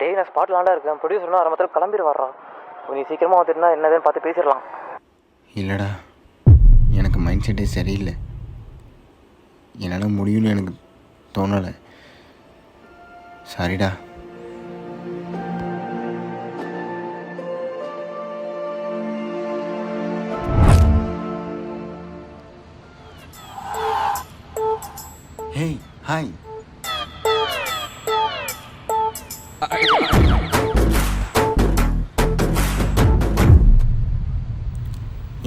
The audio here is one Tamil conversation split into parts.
டேய் நான் ஸ்பாட்லாண்டா இருக்கேன். ப்ரொடியூசர்னா ஆரம்பத்தில் கிளம்பிடு வர்றான். நீ சீக்கிரமாக வந்துட்டுனா என்னதுன்னு பார்த்து பேசிடலாம். இல்லைடா, எனக்கு மைண்ட் செட்டே சரியில்லை. என்னால் முடியும்னு எனக்கு தோணலை. சாரிடா. Hey, hi.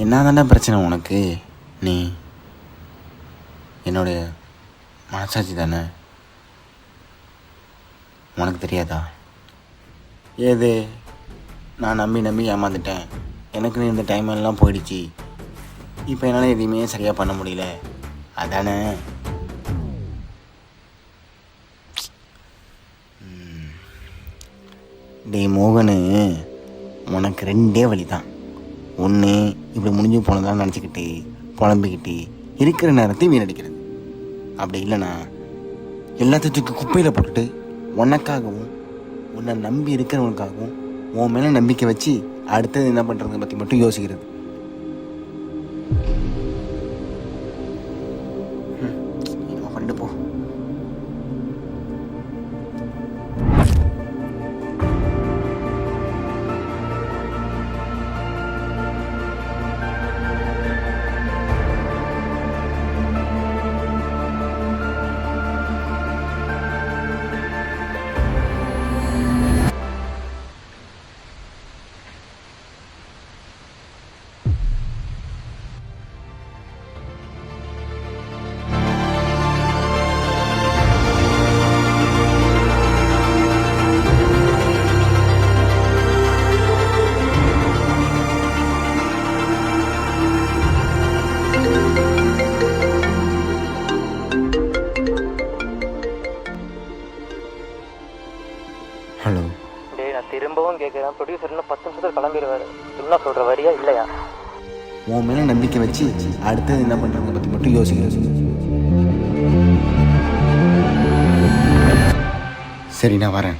என்னதான்டா பிரச்சனை உனக்கு? நீ என்னுடைய மனசாட்சி தானே, உனக்கு தெரியாதா? ஏது நான் நம்பி ஏமாந்துட்டேன். எனக்குன்னு இந்த டைம் எல்லாம் போயிடுச்சு. இப்போ என்னால் எதையுமே சரியாக பண்ண முடியல, அதானே? டேய் மோகனு, உனக்கு ரெண்டே வழி தான். ஒன்று, இப்படி முடிஞ்சு போனதான் நினச்சிக்கிட்டு புலம்பிக்கிட்டு இருக்கிற நேரத்தையும் வீணடிக்கிறது. அப்படி இல்லைனா எல்லாத்தையும் குப்பையில் போட்டுட்டு உனக்காகவும் உன்னை நம்பி இருக்கிறவனுக்காகவும் உன் மேலே நம்பிக்கை வச்சு அடுத்தது என்ன பண்ணுறதை பற்றி மட்டும் யோசிக்கிறது. என்ன பண்ணிட்டு போ. ஹலோ. டேய் நான் திரும்பவும் கேட்குறேன். ப்ரொடியூசர் இன்னும் 10 நிமிஷத்தில் கிளம்பிடுவார். என்ன சொல்கிற வரியா இல்லையா? உன் மேலே நம்பிக்கை வச்சு அடுத்தது என்ன பண்ணுறதை பற்றி மட்டும் யோசிக்கிறது. சரி, நான் வரேன்.